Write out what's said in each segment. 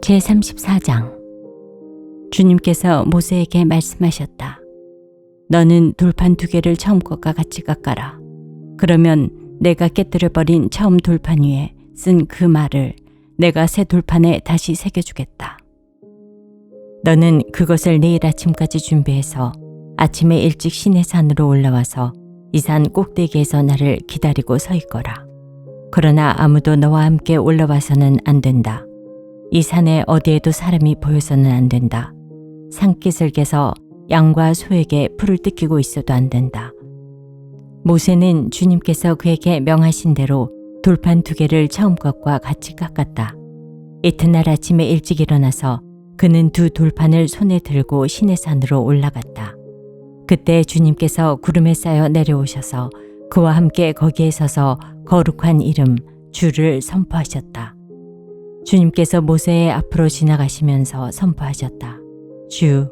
제34장. 주님께서 모세에게 말씀하셨다. 너는 돌판 2개를 처음 것과 같이 깎아라. 그러면 내가 깨뜨려버린 처음 돌판 위에 쓴 그 말을 내가 새 돌판에 다시 새겨주겠다. 너는 그것을 내일 아침까지 준비해서 아침에 일찍 시내산으로 올라와서 이 산 꼭대기에서 나를 기다리고 서 있거라. 그러나 아무도 너와 함께 올라와서는 안 된다. 이 산에 어디에도 사람이 보여서는 안 된다. 산기슭에서 양과 소에게 풀을 뜯기고 있어도 안 된다. 모세는 주님께서 그에게 명하신 대로 돌판 2개를 처음 것과 같이 깎았다. 이튿날 아침에 일찍 일어나서 그는 2 돌판을 손에 들고 시내산으로 올라갔다. 그때 주님께서 구름에 쌓여 내려오셔서 그와 함께 거기에 서서 거룩한 이름 주를 선포하셨다. 주님께서 모세의 앞으로 지나가시면서 선포하셨다. 주,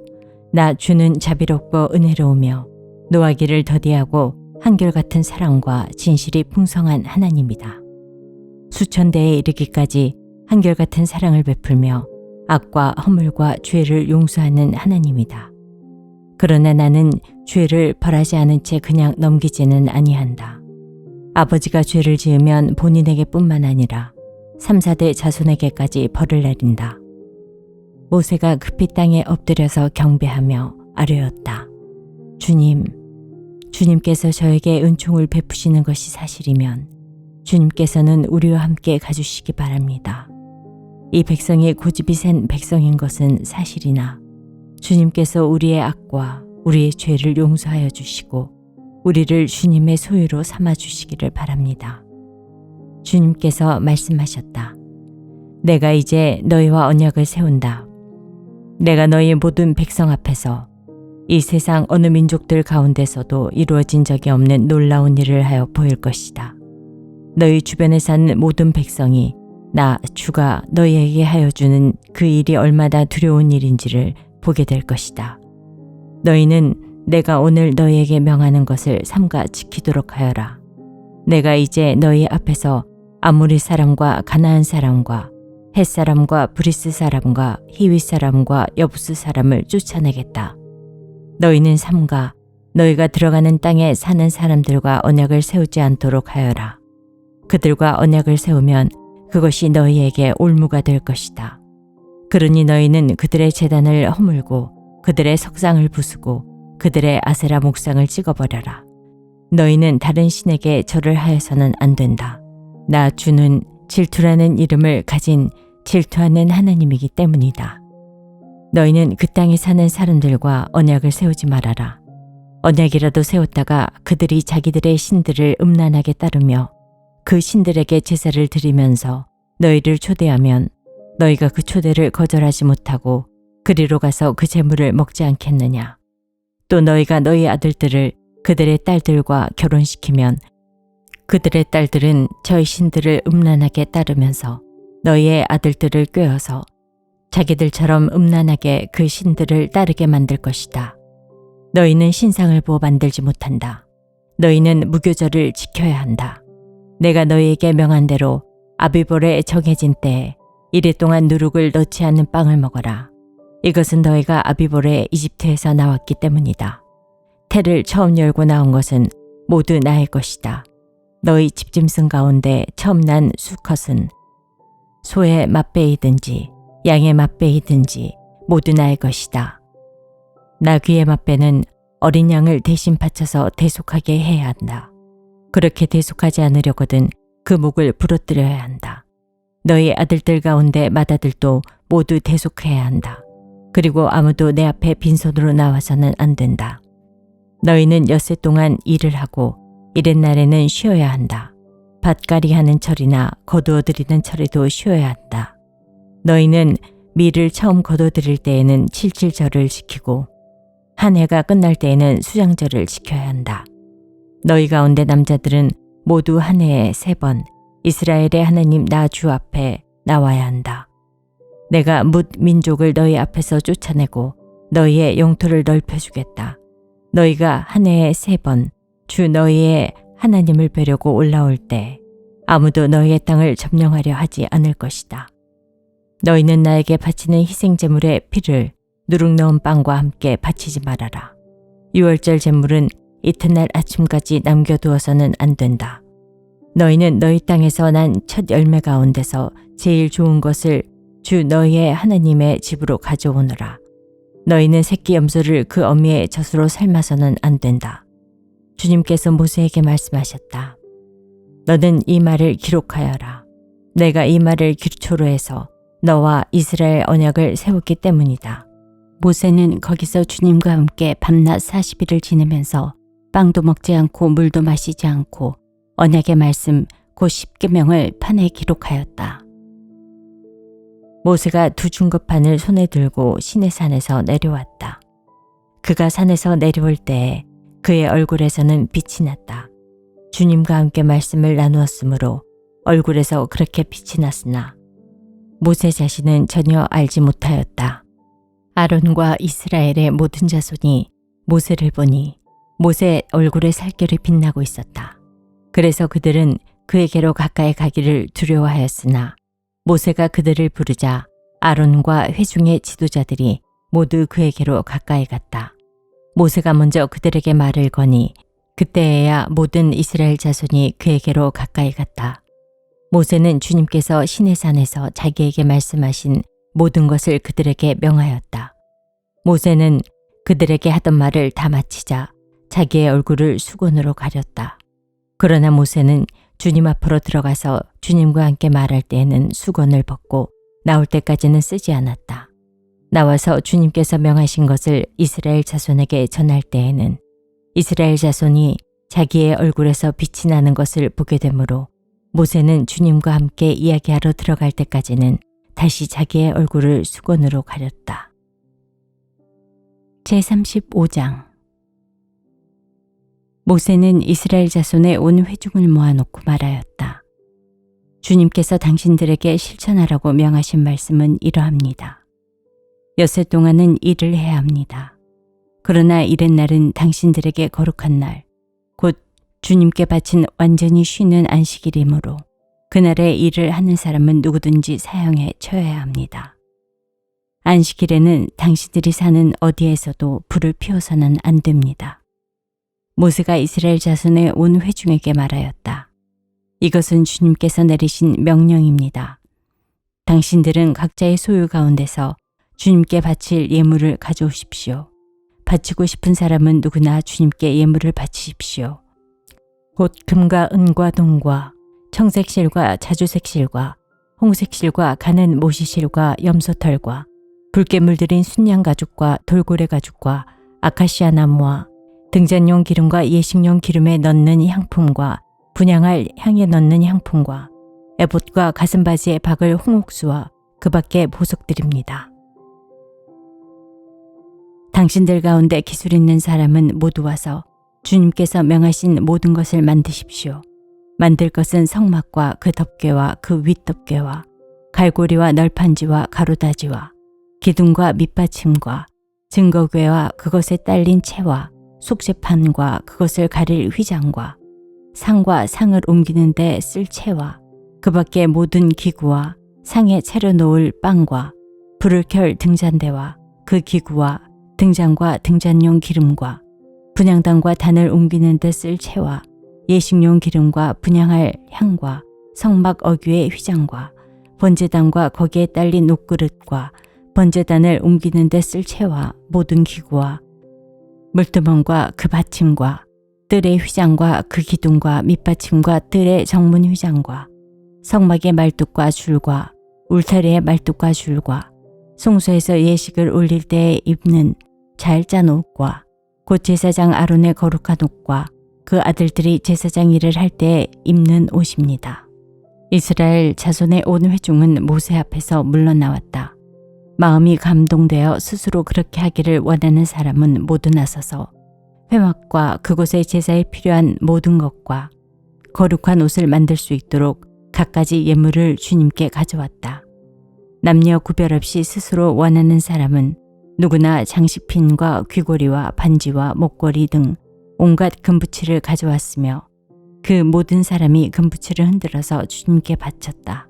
나 주는 자비롭고 은혜로우며 노하기를 더디하고 한결같은 사랑과 진실이 풍성한 하나님이다. 수천 대에 이르기까지 한결같은 사랑을 베풀며 악과 허물과 죄를 용서하는 하나님이다. 그러나 나는 죄를 벌하지 않은 채 그냥 넘기지는 아니한다. 아버지가 죄를 지으면 본인에게 뿐만 아니라 3, 4대 자손에게까지 벌을 내린다. 모세가 급히 땅에 엎드려서 경배하며 아뢰었다. 주님께서 저에게 은총을 베푸시는 것이 사실이면 주님께서는 우리와 함께 가주시기 바랍니다. 이 백성이 고집이 센 백성인 것은 사실이나 주님께서 우리의 악과 우리의 죄를 용서하여 주시고 우리를 주님의 소유로 삼아 주시기를 바랍니다. 주님께서 말씀하셨다. 내가 이제 너희와 언약을 세운다. 내가 너희 모든 백성 앞에서 이 세상 어느 민족들 가운데서도 이루어진 적이 없는 놀라운 일을 하여 보일 것이다. 너희 주변에 사는 모든 백성이 나 주가 너희에게 하여 주는 그 일이 얼마나 두려운 일인지를 보게 될 것이다. 너희는 내가 오늘 너희에게 명하는 것을 삼가 지키도록 하여라. 내가 이제 너희 앞에서 아모리 사람과 가나안 사람과 헷 사람과 브리스 사람과 히위 사람과 여부스 사람을 쫓아내겠다. 너희는 삼가 너희가 들어가는 땅에 사는 사람들과 언약을 세우지 않도록 하여라. 그들과 언약을 세우면 그것이 너희에게 올무가 될 것이다. 그러니 너희는 그들의 제단을 허물고 그들의 석상을 부수고 그들의 아세라 목상을 찍어버려라. 너희는 다른 신에게 절을 하여서는 안 된다. 나 주는 질투라는 이름을 가진 질투하는 하나님이기 때문이다. 너희는 그 땅에 사는 사람들과 언약을 세우지 말아라. 언약이라도 세웠다가 그들이 자기들의 신들을 음란하게 따르며 그 신들에게 제사를 드리면서 너희를 초대하면 너희가 그 초대를 거절하지 못하고 그리로 가서 그 제물을 먹지 않겠느냐. 또 너희가 너희 아들들을 그들의 딸들과 결혼시키면 그들의 딸들은 저희 신들을 음란하게 따르면서 너희의 아들들을 꾀어서 자기들처럼 음란하게 그 신들을 따르게 만들 것이다. 너희는 신상을 보아 만들지 못한다. 너희는 무교절을 지켜야 한다. 내가 너희에게 명한 대로 아비볼에 정해진 때에 이래 동안 누룩을 넣지 않는 빵을 먹어라. 이것은 너희가 아비볼에 이집트에서 나왔기 때문이다. 태를 처음 열고 나온 것은 모두 나의 것이다. 너희 집짐승 가운데 처음 난 수컷은 소의 맛배이든지 양의 맛배이든지 모두 나의 것이다. 나귀의 맛배는 어린 양을 대신 바쳐서 대속하게 해야 한다. 그렇게 대속하지 않으려거든 그 목을 부러뜨려야 한다. 너희 아들들 가운데 맏아들도 모두 대속해야 한다. 그리고 아무도 내 앞에 빈손으로 나와서는 안 된다. 너희는 엿새 동안 일을 하고 이렛날에는 쉬어야 한다. 밭갈이 하는 철이나 거두어들이는 철에도 쉬어야 한다. 너희는 밀을 처음 거두어들일 때에는 칠칠절을 지키고 한 해가 끝날 때에는 수장절을 지켜야 한다. 너희 가운데 남자들은 모두 한 해에 3번 이스라엘의 하나님 나 주 앞에 나와야 한다. 내가 뭇 민족을 너희 앞에서 쫓아내고 너희의 영토를 넓혀주겠다. 너희가 한 해에 3번 주 너희의 하나님을 뵈려고 올라올 때 아무도 너희의 땅을 점령하려 하지 않을 것이다. 너희는 나에게 바치는 희생제물의 피를 누룩 넣은 빵과 함께 바치지 말아라. 유월절 제물은 이튿날 아침까지 남겨두어서는 안 된다. 너희는 너희 땅에서 난 첫 열매 가운데서 제일 좋은 것을 주 너희의 하나님의 집으로 가져오너라. 너희는 새끼 염소를 그 어미의 젖으로 삶아서는 안 된다. 주님께서 모세에게 말씀하셨다. 너는 이 말을 기록하여라. 내가 이 말을 기초로 해서 너와 이스라엘 언약을 세웠기 때문이다. 모세는 거기서 주님과 함께 밤낮 40일을 지내면서 빵도 먹지 않고 물도 마시지 않고 언약의 말씀 곧 십계명을 판에 기록하였다. 모세가 두 중급판을 손에 들고 시내산에서 내려왔다. 그가 산에서 내려올 때에 그의 얼굴에서는 빛이 났다. 주님과 함께 말씀을 나누었으므로 얼굴에서 그렇게 빛이 났으나 모세 자신은 전혀 알지 못하였다. 아론과 이스라엘의 모든 자손이 모세를 보니 모세 얼굴에 살결이 빛나고 있었다. 그래서 그들은 그에게로 가까이 가기를 두려워하였으나 모세가 그들을 부르자 아론과 회중의 지도자들이 모두 그에게로 가까이 갔다. 모세가 먼저 그들에게 말을 거니 그때에야 모든 이스라엘 자손이 그에게로 가까이 갔다. 모세는 주님께서 시내산에서 자기에게 말씀하신 모든 것을 그들에게 명하였다. 모세는 그들에게 하던 말을 다 마치자 자기의 얼굴을 수건으로 가렸다. 그러나 모세는 주님 앞으로 들어가서 주님과 함께 말할 때에는 수건을 벗고 나올 때까지는 쓰지 않았다. 나와서 주님께서 명하신 것을 이스라엘 자손에게 전할 때에는 이스라엘 자손이 자기의 얼굴에서 빛이 나는 것을 보게 되므로 모세는 주님과 함께 이야기하러 들어갈 때까지는 다시 자기의 얼굴을 수건으로 가렸다. 제35장 모세는 이스라엘 자손의 온 회중을 모아놓고 말하였다. 주님께서 당신들에게 실천하라고 명하신 말씀은 이러합니다. 엿새 동안은 일을 해야 합니다. 그러나 이렛날은 당신들에게 거룩한 날, 곧 주님께 바친 완전히 쉬는 안식일이므로 그날에 일을 하는 사람은 누구든지 사형에 처해야 합니다. 안식일에는 당신들이 사는 어디에서도 불을 피워서는 안 됩니다. 모세가 이스라엘 자손의 온 회중에게 말하였다. 이것은 주님께서 내리신 명령입니다. 당신들은 각자의 소유 가운데서 주님께 바칠 예물을 가져오십시오. 바치고 싶은 사람은 누구나 주님께 예물을 바치십시오. 곧 금과 은과 동과 청색실과 자주색실과 홍색실과 가는 모시실과 염소털과 붉게 물들인 순양 가죽과 돌고래 가죽과 아카시아 나무와 등잔용 기름과 예식용 기름에 넣는 향품과 분향할 향에 넣는 향품과 에봇과 가슴바지에 박을 홍옥수와 그 밖의 보석들입니다. 당신들 가운데 기술 있는 사람은 모두 와서 주님께서 명하신 모든 것을 만드십시오. 만들 것은 성막과 그 덮개와 그 윗덮개와 갈고리와 널판지와 가로다지와 기둥과 밑받침과 증거궤와 그것에 딸린 채와 속죄판과 그것을 가릴 휘장과 상과 상을 옮기는 데 쓸 채와 그 밖의 모든 기구와 상에 차려 놓을 빵과 불을 켤 등잔대와 그 기구와 등잔과 등잔용 기름과 분향단과 단을 옮기는 데 쓸 채와 예식용 기름과 분향할 향과 성막 어귀의 휘장과 번제단과 거기에 딸린 녹그릇과 번제단을 옮기는 데 쓸 채와 모든 기구와 물두멍과 그 받침과 뜰의 휘장과 그 기둥과 밑받침과 뜰의 정문 휘장과 성막의 말뚝과 줄과 울타리의 말뚝과 줄과 송수에서 예식을 올릴 때에 입는 잘 짠 옷과 곧 제사장 아론의 거룩한 옷과 그 아들들이 제사장 일을 할 때에 입는 옷입니다. 이스라엘 자손의 온 회중은 모세 앞에서 물러나왔다. 마음이 감동되어 스스로 그렇게 하기를 원하는 사람은 모두 나서서 회막과 그곳의 제사에 필요한 모든 것과 거룩한 옷을 만들 수 있도록 갖가지 예물을 주님께 가져왔다. 남녀 구별 없이 스스로 원하는 사람은 누구나 장식핀과 귀고리와 반지와 목걸이 등 온갖 금부치를 가져왔으며 그 모든 사람이 금부치를 흔들어서 주님께 바쳤다.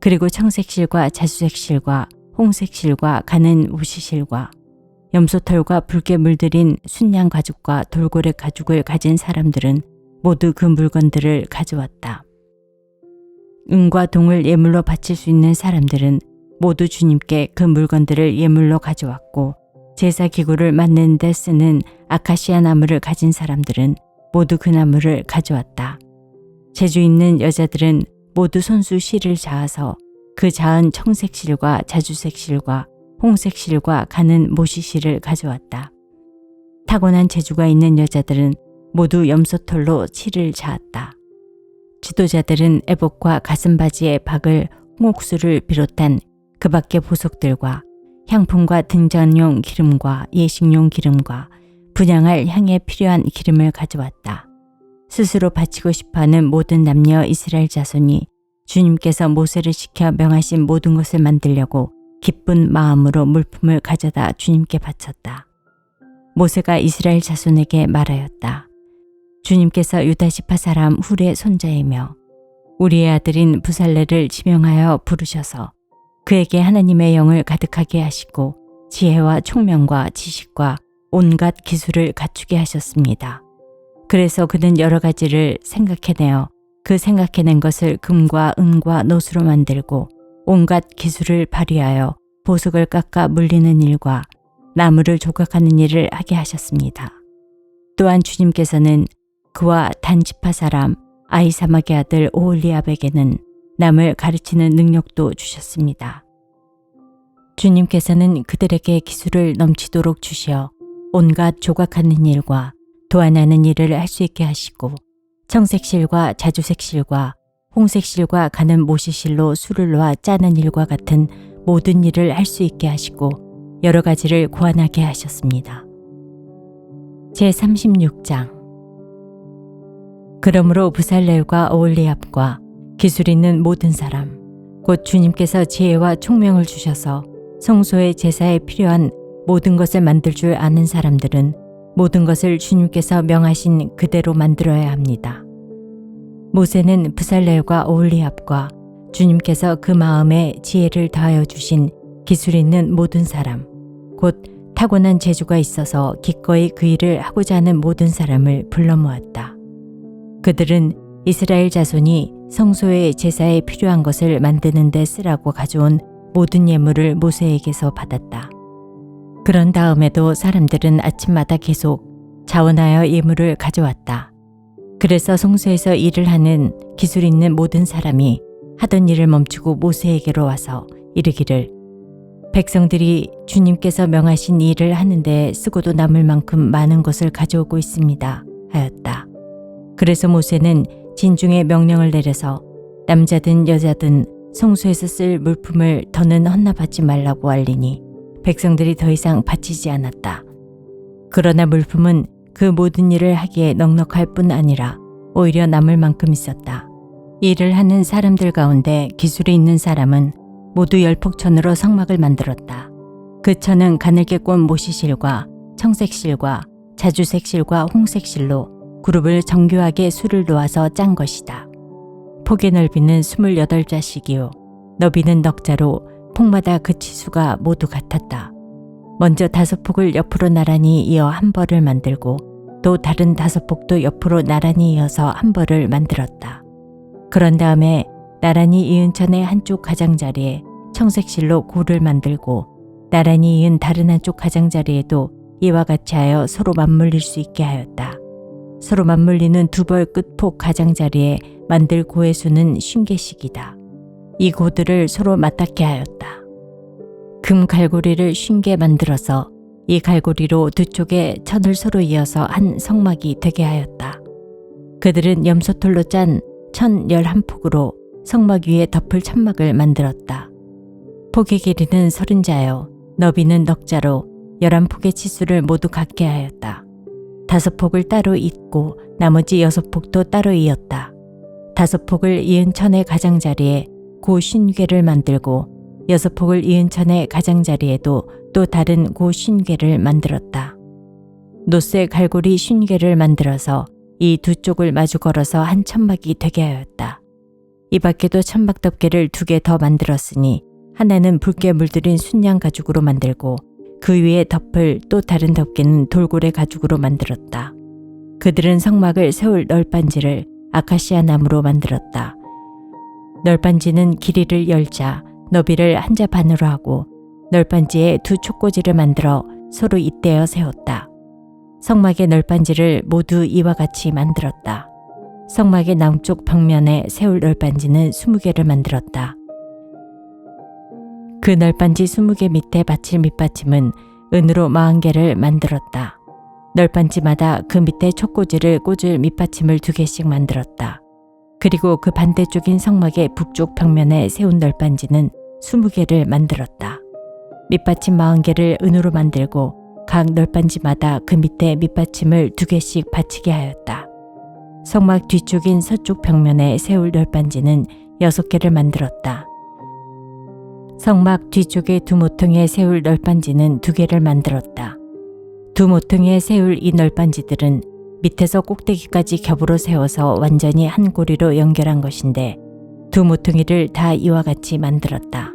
그리고 청색실과 자주색실과 홍색실과 가는 모시실과 염소털과 붉게 물들인 순양 가죽과 돌고래 가죽을 가진 사람들은 모두 그 물건들을 가져왔다. 은과 동을 예물로 바칠 수 있는 사람들은 모두 주님께 그 물건들을 예물로 가져왔고, 제사 기구를 만드는 데 쓰는 아카시아 나무를 가진 사람들은 모두 그 나무를 가져왔다. 재주 있는 여자들은 모두 손수 실을 자아서 그 자은 청색실과 자주색실과 홍색실과 가는 모시실을 가져왔다. 타고난 재주가 있는 여자들은 모두 염소털로 실을 자았다. 지도자들은 에봇과 가슴바지의 박을 홍옥수를 비롯한 그 밖의 보석들과 향품과 등잔용 기름과 예식용 기름과 분향할 향에 필요한 기름을 가져왔다. 스스로 바치고 싶어하는 모든 남녀 이스라엘 자손이 주님께서 모세를 시켜 명하신 모든 것을 만들려고 기쁜 마음으로 물품을 가져다 주님께 바쳤다. 모세가 이스라엘 자손에게 말하였다. 주님께서 유다 지파 사람 훌의 손자이며 우리의 아들인 부살레를 지명하여 부르셔서 그에게 하나님의 영을 가득하게 하시고 지혜와 총명과 지식과 온갖 기술을 갖추게 하셨습니다. 그래서 그는 여러 가지를 생각해내어 그 생각해낸 것을 금과 은과 노수로 만들고 온갖 기술을 발휘하여 보석을 깎아 물리는 일과 나무를 조각하는 일을 하게 하셨습니다. 또한 주님께서는 그와 단 지파 사람 아히사막의 아들 오홀리압에게는 남을 가르치는 능력도 주셨습니다. 주님께서는 그들에게 기술을 넘치도록 주시어 온갖 조각하는 일과 도안하는 일을 할 수 있게 하시고, 청색실과 자주색실과 홍색실과 가는 모시실로 술을 놓아 짜는 일과 같은 모든 일을 할 수 있게 하시고 여러 가지를 고안하게 하셨습니다. 제36장. 그러므로 부살렐과 오홀리압과 기술 있는 모든 사람, 곧 주님께서 지혜와 총명을 주셔서 성소의 제사에 필요한 모든 것을 만들 줄 아는 사람들은 모든 것을 주님께서 명하신 그대로 만들어야 합니다. 모세는 부살렐과 오홀리압과 주님께서 그 마음에 지혜를 더하여 주신 기술 있는 모든 사람, 곧 타고난 재주가 있어서 기꺼이 그 일을 하고자 하는 모든 사람을 불러 모았다. 그들은 이스라엘 자손이 성소의 제사에 필요한 것을 만드는 데 쓰라고 가져온 모든 예물을 모세에게서 받았다. 그런 다음에도 사람들은 아침마다 계속 자원하여 예물을 가져왔다. 그래서 성소에서 일을 하는 기술 있는 모든 사람이 하던 일을 멈추고 모세에게로 와서 이르기를, 백성들이 주님께서 명하신 일을 하는데 쓰고도 남을 만큼 많은 것을 가져오고 있습니다 하였다. 그래서 모세는 진중에 명령을 내려서 남자든 여자든 성소에서 쓸 물품을 더는 헌납하지 말라고 알리니 백성들이 더 이상 바치지 않았다. 그러나 물품은 그 모든 일을 하기에 넉넉할 뿐 아니라 오히려 남을 만큼 있었다. 일을 하는 사람들 가운데 기술이 있는 사람은 모두 열폭천으로 성막을 만들었다. 그 천은 가늘게 꼰 모시실과 청색실과 자주색실과 홍색실로 그룹을 정교하게 수를 놓아서 짠 것이다. 폭의 넓이는 28자씩이요 너비는 넉자로 폭마다 그 치수가 모두 같았다. 먼저 5폭을 옆으로 나란히 이어 한 벌을 만들고 또 다른 5폭도 옆으로 나란히 이어서 한 벌을 만들었다. 그런 다음에 나란히 이은 천의 한쪽 가장자리에 청색실로 고를 만들고 나란히 이은 다른 한쪽 가장자리에도 이와 같이 하여 서로 맞물릴 수 있게 하였다. 서로 맞물리는 두 벌 끝폭 가장자리에 만들 고의 수는 50개씩이다. 이 고들을 서로 맞닿게 하였다. 금 갈고리를 50개 만들어서 이 갈고리로 두 쪽에 천을 서로 이어서 한 성막이 되게 하였다. 그들은 염소털로 짠 천 11폭으로 성막 위에 덮을 천막을 만들었다. 폭의 길이는 30자요 너비는 넉자로 11폭의 치수를 모두 같게 하였다. 5폭을 따로 잇고 나머지 6폭도 따로 이었다. 5폭을 이은 천의 가장자리에 고 50개를 만들고 6폭을 이은 천의 가장자리에도 또 다른 고 50개를 만들었다. 노쇠 갈고리 50개를 만들어서 이 두 쪽을 마주 걸어서 한 천막이 되게 하였다. 이 밖에도 천막 덮개를 2개 더 만들었으니 하나는 붉게 물들인 순양 가죽으로 만들고 그 위에 덮을 또 다른 덮개는 돌고래 가죽으로 만들었다. 그들은 성막을 세울 널빤지를 아카시아 나무로 만들었다. 널빤지는 길이를 10자, 너비를 1자 반으로 하고 널빤지에 2 촉꽂이를 만들어 서로 잇대어 세웠다. 성막의 널빤지를 모두 이와 같이 만들었다. 성막의 남쪽 벽면에 세울 널빤지는 20개를 만들었다. 그 널빤지 20개 밑에 받칠 밑받침은 은으로 40개를 만들었다. 널빤지마다 그 밑에 촉꽂이를 꽂을 밑받침을 2개씩 만들었다. 그리고 그 반대쪽인 성막의 북쪽 벽면에 세운 널빤지는 20개를 만들었다. 밑받침 40개를 은으로 만들고 각 널빤지마다 그 밑에 밑받침을 2개씩 받치게 하였다. 성막 뒤쪽인 서쪽 벽면에 세울 널빤지는 6개를 만들었다. 성막 뒤쪽의 2 모퉁이에 세울 널빤지는 2개를 만들었다. 2 모퉁이에 세울 이 널빤지들은 밑에서 꼭대기까지 겹으로 세워서 완전히 한 고리로 연결한 것인데 2 모퉁이를 다 이와 같이 만들었다.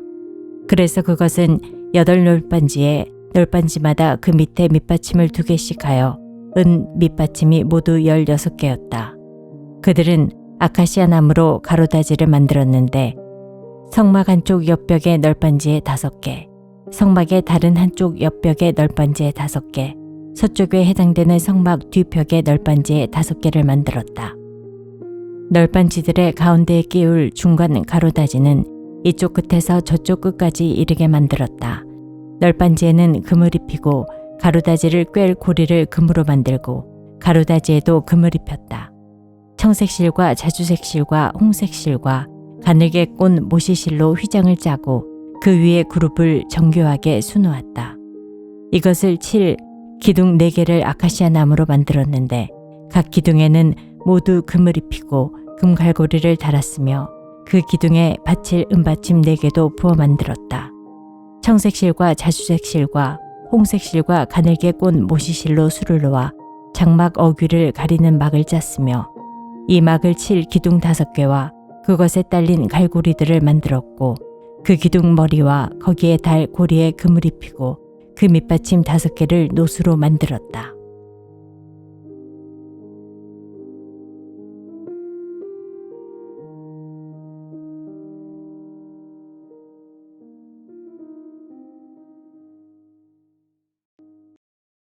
그래서 그것은 8 널빤지에 널빤지마다 그 밑에 밑받침을 2개씩 하여 은 밑받침이 모두 16개였다. 그들은 아카시아 나무로 가로다지를 만들었는데 성막 한쪽 옆벽의 널빤지에 5개, 성막의 다른 한쪽 옆벽의 널빤지에 5개, 서쪽에 해당되는 성막 뒤벽의 널빤지에 5개를 만들었다. 널빤지들의 가운데에 끼울 중간 가로다지는 이쪽 끝에서 저쪽 끝까지 이르게 만들었다. 널빤지에는 금을 입히고 가로다지를 꿰 고리를 금으로 만들고 가로다지에도 금을 입혔다. 청색실과 자주색실과 홍색실과 가늘게 꼰 모시실로 휘장을 짜고 그 위에 그룹을 정교하게 수놓았다. 이것을 칠 기둥 4개를 아카시아 나무로 만들었는데 각 기둥에는 모두 금을 입히고 금갈고리를 달았으며 그 기둥에 받칠 은받침 4개도 부어 만들었다. 청색실과 자주색실과 홍색실과 가늘게 꼰 모시실로 수를 놓아 장막 어귀를 가리는 막을 짰으며 이 막을 칠 기둥 5개와 그것에 딸린 갈고리들을 만들었고 그 기둥 머리와 거기에 달 고리에 금을 입히고 그 밑받침 5개를 노수로 만들었다.